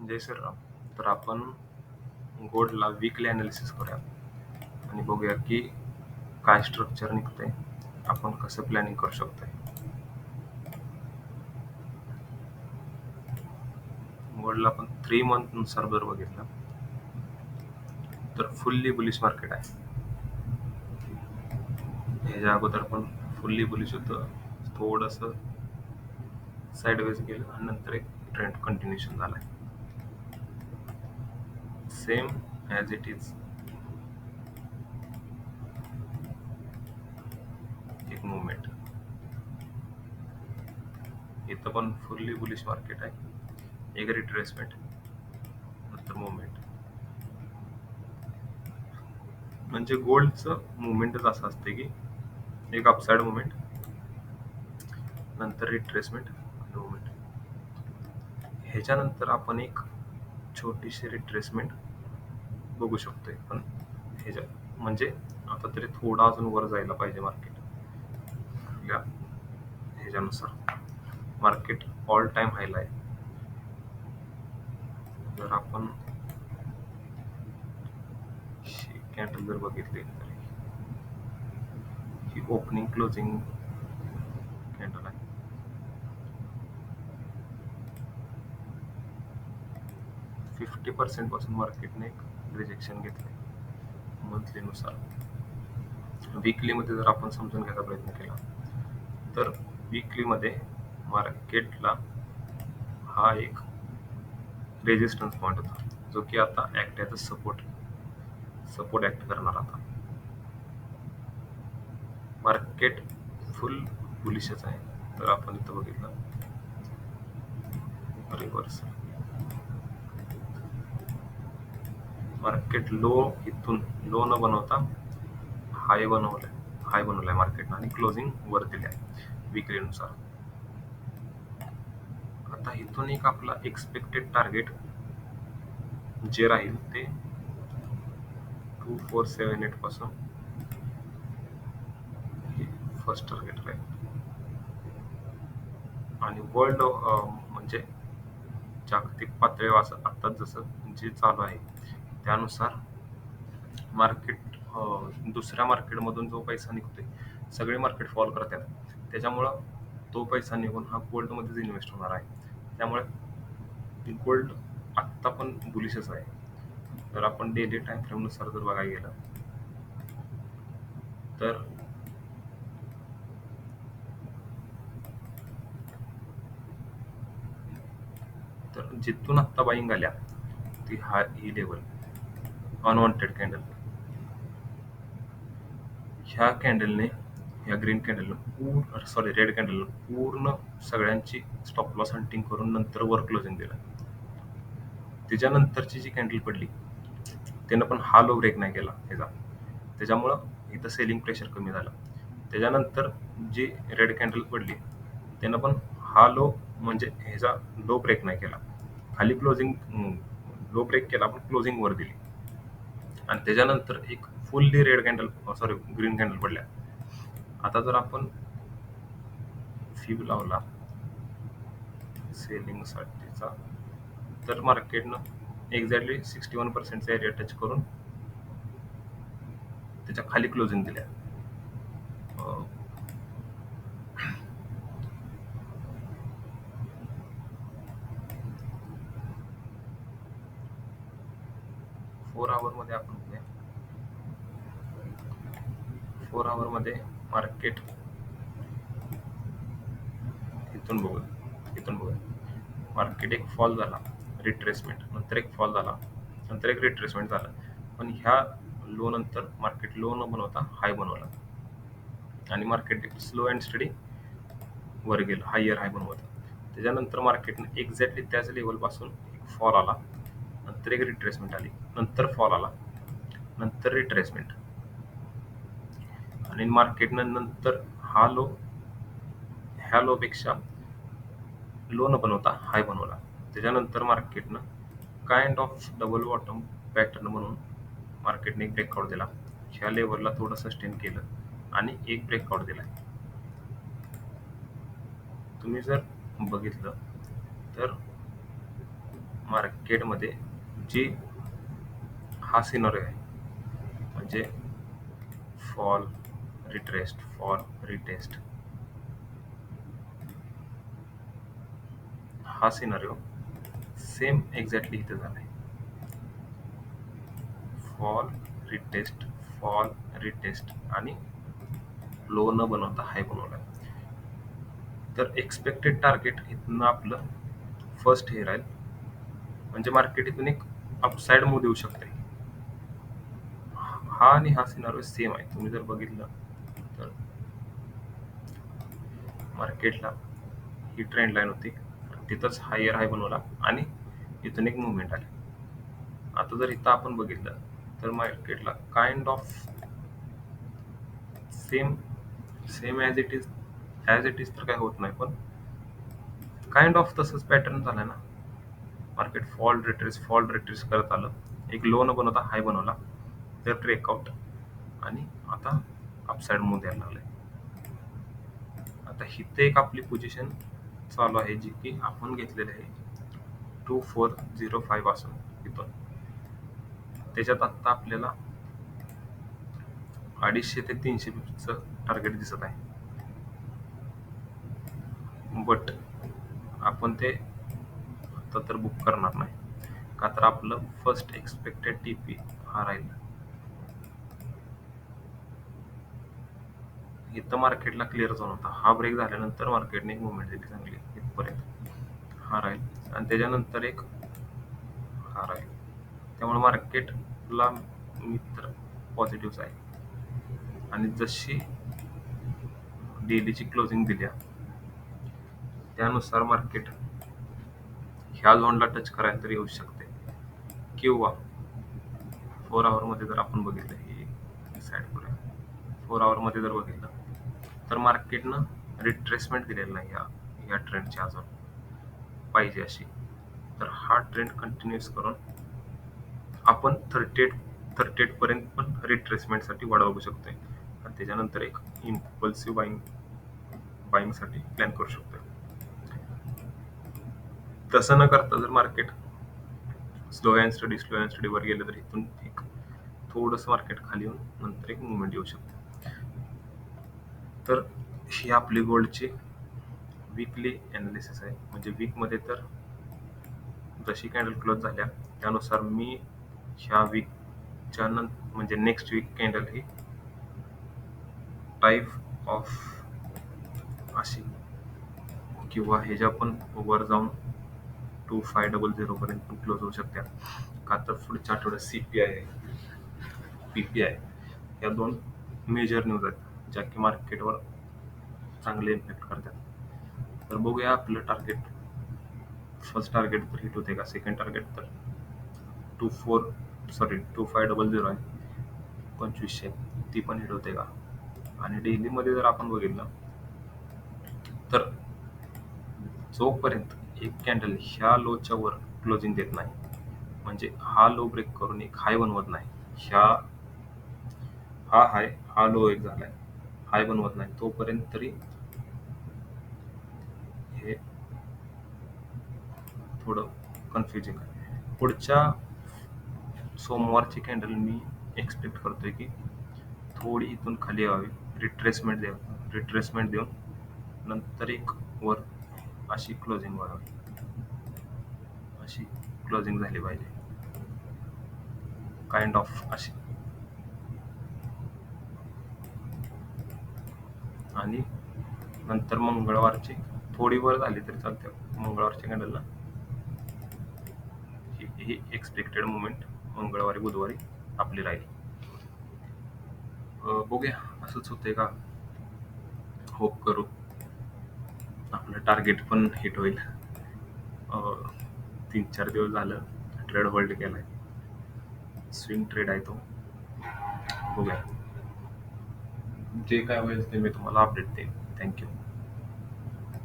जय श्रीराम. तर आपण गोल्डला weekly analysis करूया आणि बघूया की काय स्ट्रक्चर निघतंय, आपण कसं प्लॅनिंग करू शकतोय. गोल्डला आपण 3 मंथनुसार जर बघितलं तर फुल्ली बुलिश मार्केट आहे. ह्याच्या अगोदर पण फुल्ली बुलिश होतं, थोडंसं साईडवेज गेलं आणि नंतर एक ट्रेंड कंटिन्युएशन झाला आहे. सेम ॲज इट इज एक मुवमेंट. इथं पण फुल्ली बुलिश मार्केट आहे, एक रिट्रेसमेंट नंतर मुवमेंट. म्हणजे गोल्डचं मुवमेंटच असं असते की एक अपसाइड मुवमेंट नंतर रिट्रेसमेंट मुवमेंट. ह्याच्यानंतर आपण एक छोटीशी रिट्रेसमेंट बघू शकतोय, पण ह्याच्या म्हणजे आता तरी थोडा अजून वर जायला पाहिजे मार्केट. ह्याच्यानुसार मार्केट ऑल टाइम हायला आहे. जर आपण कॅन्डल जर बघितली तर ही ओपनिंग क्लोजिंग कॅन्डल आहे. %50 पासून मार्केटने एक रिजेक्शन घेतलंय मंथलीनुसार. वीकलीमध्ये जर आपण समजून घ्यायचा प्रयत्न केला तर वीकलीमध्ये मार्केटला हा एक रेजिस्टन्स पॉईंट होता, जो की आता act as a support act करणार. आता मार्केट फुल बुलिशच आहे. तर आपण इथं बघितलं रिव्हर्स मार्केट लो, इथून लो न बनवता हाय बनवलाय मार्केटनं आणि क्लोजिंग वर दिली आहे विक्रीनुसार. आता इथून एक आपला एक्सपेक्टेड टार्गेट जे राहील ते 2478 पासून फर्स्ट टार्गेट राहील. आणि वर्ल्ड म्हणजे जागतिक पातळीवर असं आत्ताच जसं जे चालू आहे त्यानुसार मार्केट दुसऱ्या मार्केटमधून जो पैसा निघतोय, सगळे मार्केट फॉल करतात, त्याच्यामुळं तो पैसा निघून हा गोल्डमध्येच इन्व्हेस्ट होणार आहे. त्यामुळे गोल्ड आत्ता पण बुलिशच आहे. तर आपण डेली टाइम फ्रेमनुसार जर बघायला गेलं तर जिथून आत्ता बाईंग आल्या ती ही लेवल अनवॉन्टेड कॅन्डल, ह्या कॅन्डलने, ह्या ग्रीन कॅन्डलनं रेड कॅन्डलनं पूर्ण सगळ्यांची स्टॉप लॉस हंटिंग करून नंतर वर क्लोजिंग दिलं. त्याच्यानंतरची जी कॅन्डल पडली त्यानं पण हा लो ब्रेक नाही केला ह्याचा, त्याच्यामुळं इथं सेलिंग प्रेशर कमी झालं. त्याच्यानंतर जी रेड कॅन्डल पडली त्यानं पण हा लो म्हणजे ह्याचा लो ब्रेक नाही केला, खाली क्लोजिंग लो ब्रेक केला पण क्लोजिंग वर दिली. आणि त्याच्यानंतर एक फुल्ली ग्रीन कॅन्डल पडल्या. आता जर आपण फ्यू लावला सेलिंग साठीचा तर मार्केटनं एक्झॅक्टली 61% एरिया टच करून त्याच्या खाली क्लोजिंग दिल्या. फोर आवरमध्ये आपण बघूया. 4 आवरमध्ये मार्केट इथून बघूया मार्केट एक फॉल झाला, रिट्रेसमेंट नंतर एक फॉल झाला, नंतर एक रिट्रेसमेंट झालं. पण ह्या लो नंतर मार्केट लो न बनवता हाय बनवला आणि मार्केट स्लो अँड स्टडी वर गेलं, हायर हाय बनवत. त्याच्यानंतर मार्केटने एक्झॅक्टली त्याच लेवलपासून एक फॉल आला, नंतर एक रिट्रेसमेंट आली, नंतर फॉल आला, नंतर रिट्रेसमेंट आणि मार्केटनं नंतर हा लो ह्या लोपेक्षा लो न बनवता हाय बनवला. त्याच्यानंतर मार्केटनं kind of double bottom pattern म्हणून मार्केटने एक ब्रेकआउट दिला, ह्या लेवलला थोडं सस्टेन केलं आणि एक ब्रेकआउट दिला. तुम्ही जर बघितलं तर मार्केटमध्ये जी हा सिनॉरिओ आहे म्हणजे फॉल रिटेस्ट हा सिनॉरिओ सेम एक्झॅक्टली इथे झालाय. फॉल रिटेस्ट फॉल रिटेस्ट आणि लो न बनवता हाय बनवलाय. तर एक्सपेक्टेड टार्गेट इथनं आपलं फर्स्ट हे राहील म्हणजे मार्केट इथून एक अपसाइड मूव्ह देऊ शकते. हा आणि हा सिनारिओ सेम आहे. तुम्ही जर बघितलं तर मार्केटला ही ट्रेंड लाईन होती, तिथंच हायर हाय बनवला आणि इथून एक मुवमेंट आली. आता जर इथं आपण बघितलं तर मार्केटला kind of same same as it is तर काय होत नाही, पण काइंड ऑफ तसंच पॅटर्न झालाय ना. मार्केट फॉल रिट्रेस करत आलं, एक लो न बनवता हाय बनवला, तर ब्रेकआउट आणि आता अपसाइड मूव्ह द्यायला लागलाय. आता इथे एक आपली पोझिशन चालू आहे जी की आपण घेतलेली आहे 2405 पासून इथून. त्याच्यात आता आपल्याला 250 ते 300 पिपचं टार्गेट दिसत आहे. बट आपण ते आता तर बुक करणार नाही, का तर आपलं फर्स्ट एक्सपेक्टेड टीपी हा राहील. इथं मार्केटला क्लिअर झोन होता. हा ब्रेक झाल्यानंतर मार्केटने एक मुवमेंट दिली चांगली इथपर्यंत. हा राहील आणि त्याच्यानंतर एक हा राहील. त्यामुळे मार्केटला मी तर पॉझिटिव्हच आहे. आणि जशी डेलीची क्लोजिंग दिल्या त्यानुसार मार्केट ह्या झोनला टच करायला तर येऊ शकते, किंवा 4 आवरमध्ये जर आपण बघितलं ही साईड करूया. 4 आवरमध्ये जर बघितलं तर मार्केटनं रिट्रेसमेंट दिलेलं नाही या ट्रेंडची अजून पाहिजे अशी. तर हा ट्रेंड कंटिन्यूस करून आपण 38 पर्यंत पण रिट्रेसमेंटसाठी वाढ बघू शकतोय आणि त्याच्यानंतर एक इम्पल्सिव्ह बाईंगसाठी प्लॅन करू शकतोय. तसं न करता जर मार्केट स्लो अँड स्टडी वर गेलं तर इथून एक थोडंसं मार्केट खाली येऊन नंतर एक मुवमेंट येऊ शकते. तर ही आपली गोल्डची वीकली ॲनालिसिस आहे. म्हणजे वीकमध्ये तर जशी कॅन्डल क्लोज झाल्या त्यानुसार मी ह्या वीकच्या म्हणजे नेक्स्ट वीक कॅन्डल ही टाईप ऑफ अशी किंवा ह्याच्या पण वर जाऊन 2500 पर्यंत पण क्लोज होऊ शकतात. का तर पुढच्या आठवड्यात CPI आहे, PPI या दोन मेजर न्यूज आहेत ज्या की मार्केटवर चांगले इम्पॅक्ट करतात. तर बघूया आपलं टार्गेट, फर्स्ट टार्गेट तर हिट होते का, सेकंड टार्गेट तर 2500 आहे 2500, ती पण हिट होते का. आणि डेलीमध्ये जर आपण बघितलं तर जोपर्यंत एक कॅन्डल ह्या लोच्या वर क्लोजिंग देत नाही, म्हणजे हा लो ब्रेक करून एक हाय बनवत नाही, हा लो एक झालाय, हाय बनवत नाही, तोपर्यंत तरी हे थोडं कन्फ्युजिंग आहे. पुढच्या सोमवारची कॅन्डल मी एक्सपेक्ट करतोय की थोडी इथून खाली यावी, रिट्रेसमेंट देऊन नंतर एक वर अशी क्लोजिंग व्हावी, अशी क्लोजिंग झाली पाहिजे काइंड ऑफ अशी. आणि नंतर मंगळवारची थोडी वर झाली तरी चालते. मंगळवारच्या कॅन्डलला ही एक्सपेक्टेड मुवमेंट मंगळवारी बुधवारी आपली राहील. बघूया असंच होते का, होप करू आपलं टार्गेट पण हिट होईल. 3-4 दिवस झालं ट्रेड होल्ड केलाय, स्विंग ट्रेड आहे तो. बघूया जे काय होईल ते मी तुम्हाला अपडेट देईन. थँक्यू.